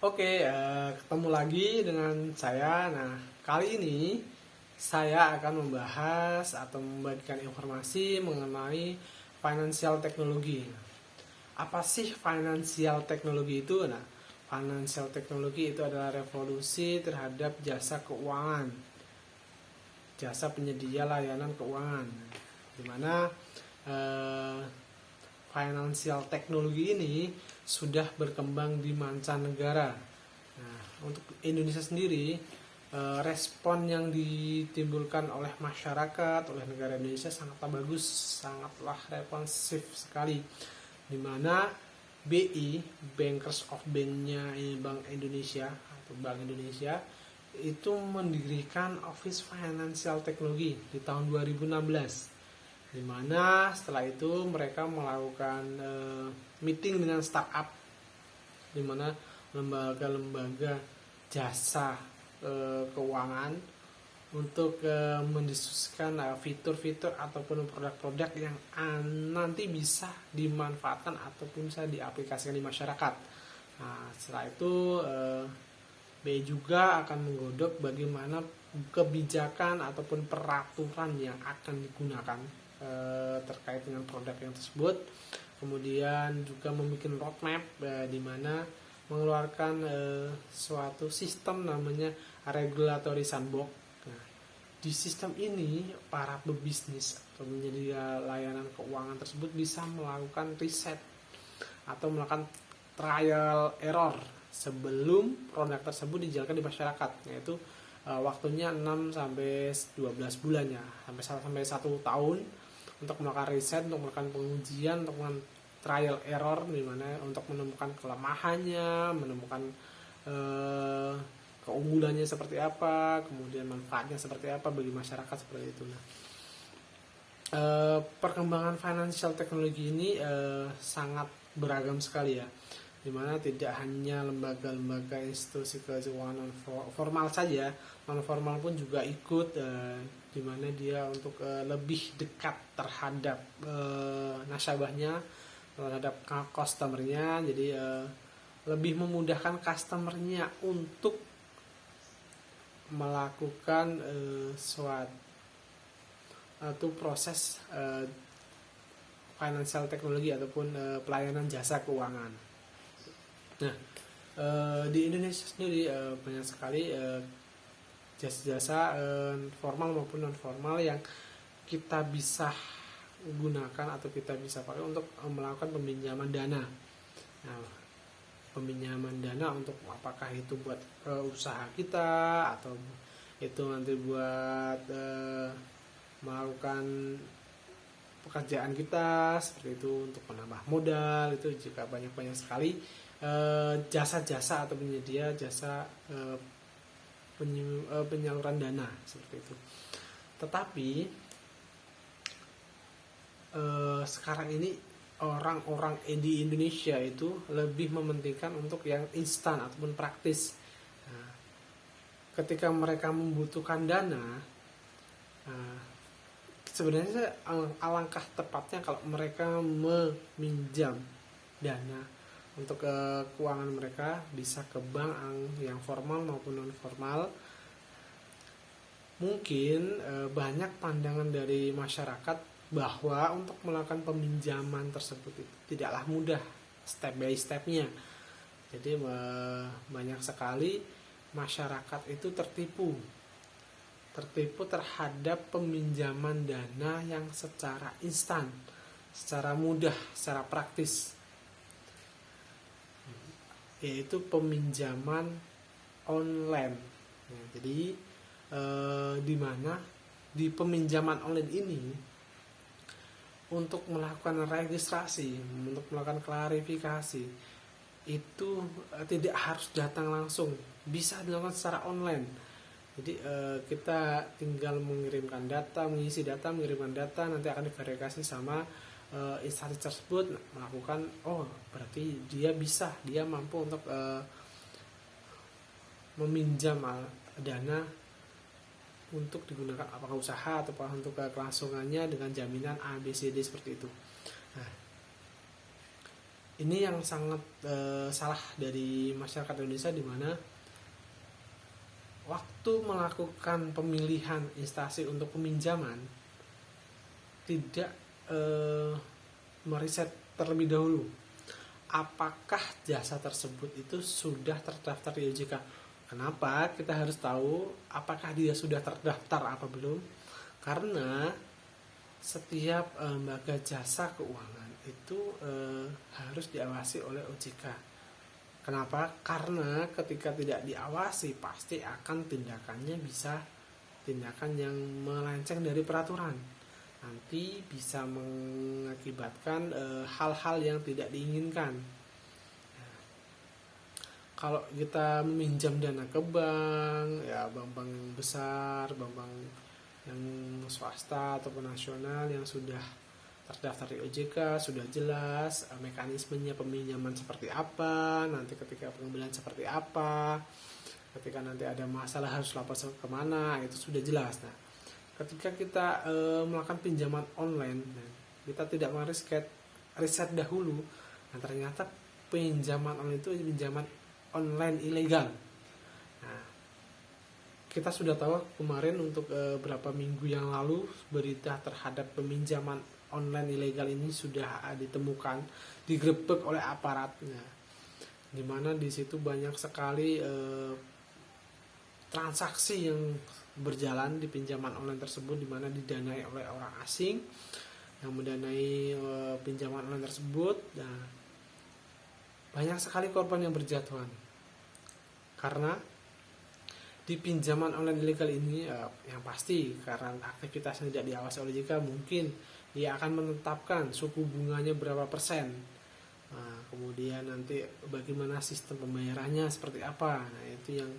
Oke, ketemu lagi dengan saya. Nah, kali ini saya akan membahas atau membagikan informasi mengenai financial technology. Apa sih financial technology itu? Nah, financial technology itu adalah revolusi terhadap jasa keuangan, jasa penyedia layanan keuangan, di mana eh, financial technology ini sudah berkembang di mancanegara. Nah, untuk Indonesia sendiri, respon yang ditimbulkan oleh masyarakat, oleh negara Indonesia sangatlah bagus, sangatlah responsif sekali. Di mana BI, Bankers of Bank-nya Bank Indonesia atau Bank Indonesia itu mendirikan Office Financial Technology di tahun 2016, di mana setelah itu mereka melakukan meeting dengan startup, di mana lembaga-lembaga jasa keuangan untuk mendiskusikan fitur-fitur ataupun produk-produk yang nanti bisa dimanfaatkan ataupun bisa diaplikasikan di masyarakat. Nah, setelah itu BI juga akan menggodok bagaimana kebijakan ataupun peraturan yang akan digunakan terkait dengan produk yang tersebut. Kemudian juga membuat roadmap di mana mengeluarkan suatu sistem namanya regulatory sandbox. Nah, di sistem ini para pebisnis atau menjadi layanan keuangan tersebut bisa melakukan riset atau melakukan trial error sebelum produk tersebut dijalankan di masyarakat, yaitu waktunya 6 sampai 12 bulan ya, sampai 1 tahun untuk melakukan riset, untuk melakukan pengujian, untuk melakukan trial error, di mana untuk menemukan kelemahannya, menemukan keunggulannya seperti apa, kemudian manfaatnya seperti apa bagi masyarakat, seperti itu. Nah, perkembangan financial technology ini sangat beragam sekali ya, dimana tidak hanya lembaga-lembaga institusi keuangan non formal saja, non formal pun juga ikut, dimana dia untuk lebih dekat terhadap nasabahnya, terhadap customernya. Jadi lebih memudahkan customernya untuk melakukan suatu proses financial technology ataupun pelayanan jasa keuangan. Nah, di Indonesia sendiri banyak sekali jasa-jasa formal maupun non formal yang kita bisa gunakan atau kita bisa pakai untuk melakukan peminjaman dana. Nah, peminjaman dana untuk apakah itu buat usaha kita atau itu nanti buat melakukan pekerjaan kita, seperti itu untuk menambah modal. Itu juga banyak sekali jasa-jasa atau penyedia jasa penyaluran dana seperti itu. Tetapi sekarang ini orang-orang di Indonesia itu lebih mementingkan untuk yang instan ataupun praktis. Nah, ketika mereka membutuhkan dana, sebenarnya alangkah tepatnya kalau mereka meminjam dana untuk keuangan mereka, bisa ke bank yang formal maupun non formal. Mungkin banyak pandangan dari masyarakat bahwa untuk melakukan peminjaman tersebut itu tidaklah mudah, step by stepnya. Jadi banyak sekali masyarakat itu tertipu terhadap peminjaman dana yang secara instan, secara mudah, secara praktis, yaitu peminjaman online. Nah, jadi di mana di peminjaman online ini, untuk melakukan registrasi, untuk melakukan klarifikasi, itu tidak harus datang langsung, bisa dilakukan secara online. Jadi kita tinggal mengirimkan data, mengisi data, mengirimkan data, nanti akan diverifikasi sama instansi tersebut, melakukan, oh berarti dia mampu untuk meminjam dana untuk digunakan apakah usaha atau untuk kelangsungannya dengan jaminan A, B, C, D seperti itu. Nah, Ini yang sangat salah dari masyarakat Indonesia, di mana waktu melakukan pemilihan instansi untuk peminjaman tidak meriset terlebih dahulu apakah jasa tersebut itu sudah terdaftar di OJK. Kenapa kita harus tahu apakah dia sudah terdaftar apa belum? Karena setiap lembaga jasa keuangan itu harus diawasi oleh OJK. Kenapa? Karena ketika tidak diawasi pasti akan tindakannya bisa tindakan yang melenceng dari peraturan. Nanti bisa mengakibatkan hal-hal yang tidak diinginkan. Kalau kita meminjam dana ke bank, ya bank-bank yang besar, bank-bank yang swasta ataupun nasional yang sudah terdaftar di OJK, sudah jelas mekanismenya peminjaman seperti apa, nanti ketika pengambilan seperti apa, ketika nanti ada masalah harus lapor kemana, itu sudah jelas. Nah, ketika kita melakukan pinjaman online, kita tidak riset dahulu, dan ternyata pinjaman online itu pinjaman online ilegal. Nah, kita sudah tahu kemarin untuk beberapa minggu yang lalu berita terhadap peminjaman online ilegal ini sudah ditemukan, digerebek oleh aparatnya, di mana di situ banyak sekali transaksi yang berjalan di pinjaman online tersebut, di mana didanai oleh orang asing yang mendanai pinjaman online tersebut. Nah, banyak sekali korban yang berjatuhan karena di pinjaman online ilegal ini yang pasti karena aktivitasnya tidak diawasi oleh OJK, mungkin dia akan menetapkan suku bunganya berapa persen. Nah, kemudian nanti bagaimana sistem pembayarannya seperti apa. Nah, itu yang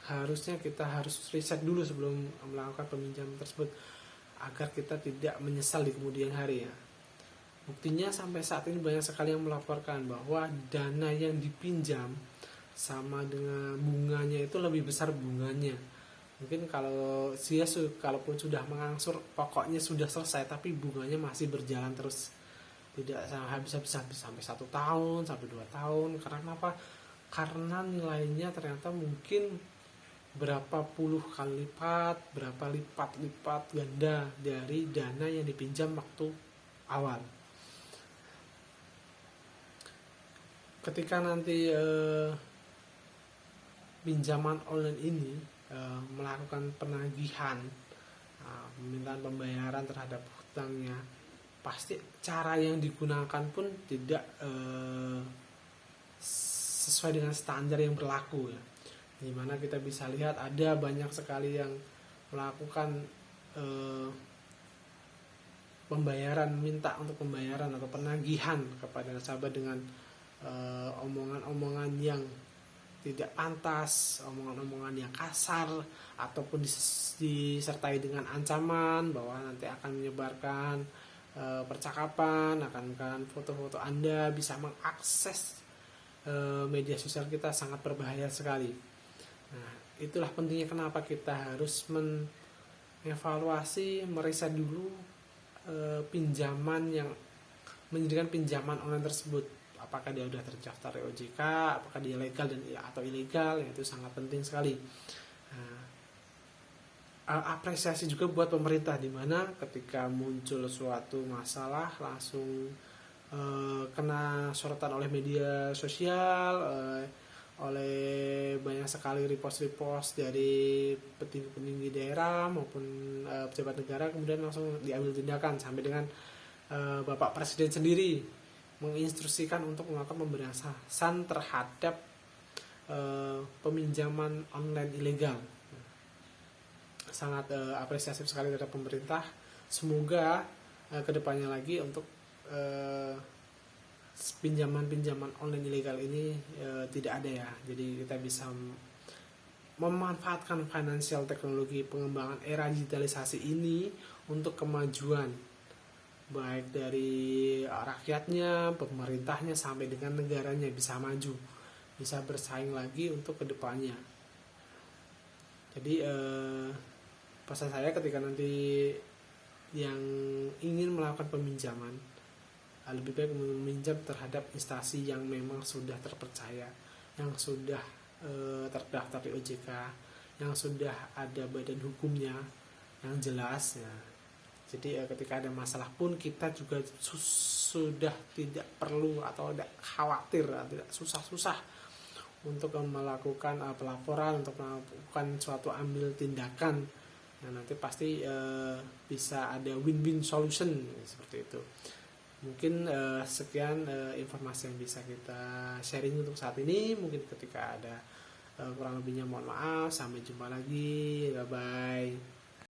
harusnya kita harus riset dulu sebelum melakukan peminjaman tersebut agar kita tidak menyesal di kemudian hari ya. Buktinya sampai saat ini banyak sekali yang melaporkan bahwa dana yang dipinjam sama dengan bunganya itu lebih besar bunganya. Mungkin kalau dia kalaupun sudah mengangsur pokoknya sudah selesai, tapi bunganya masih berjalan terus, tidak habis-habis sampai 1 tahun sampai 2 tahun. Karena apa? Karena nilainya ternyata mungkin berapa puluh kali lipat, berapa lipat ganda dari dana yang dipinjam waktu awal. Ketika nanti pinjaman online ini melakukan penagihan, permintaan pembayaran terhadap hutangnya, pasti cara yang digunakan pun tidak sesuai dengan standar yang berlaku ya. Dimana kita bisa lihat ada banyak sekali yang melakukan pembayaran, minta untuk pembayaran atau penagihan kepada nasabah dengan omongan-omongan yang tidak pantas, omongan-omongan yang kasar, ataupun disertai dengan ancaman bahwa nanti akan menyebarkan percakapan, akan foto-foto Anda, bisa mengakses media sosial kita, sangat berbahaya sekali. Nah, itulah pentingnya kenapa kita harus mengevaluasi, meriset dulu pinjaman yang menjadikan pinjaman online tersebut, apakah dia sudah terdaftar di OJK, apakah dia legal dan atau ilegal, itu sangat penting sekali. Nah, apresiasi juga buat pemerintah, di mana ketika muncul suatu masalah langsung kena sorotan oleh media sosial, oleh banyak sekali repost dari petinggi-petinggi daerah maupun pejabat negara, kemudian langsung diambil tindakan sampai dengan Bapak Presiden sendiri menginstruksikan untuk melakukan pemberantasan terhadap peminjaman online ilegal. Sangat apresiasi sekali terhadap pemerintah. Semoga kedepannya lagi untuk pinjaman online ilegal ini tidak ada ya. Jadi kita bisa memanfaatkan financial teknologi, pengembangan era digitalisasi ini untuk kemajuan baik dari rakyatnya, pemerintahnya, sampai dengan negaranya bisa maju, bisa bersaing lagi untuk kedepannya. Jadi pesan saya ketika nanti yang ingin melakukan peminjaman, lebih baik meminjam terhadap instansi yang memang sudah terpercaya, yang sudah terdaftar di OJK, yang sudah ada badan hukumnya yang jelas ya. Jadi ketika ada masalah pun kita juga sudah tidak perlu atau tidak khawatir, tidak susah-susah untuk melakukan pelaporan, untuk melakukan suatu ambil tindakan. Nah, nanti pasti bisa ada win-win solution seperti itu. Mungkin sekian informasi yang bisa kita sharing untuk saat ini. Mungkin ketika ada kurang lebihnya mohon maaf. Sampai jumpa lagi. Bye bye.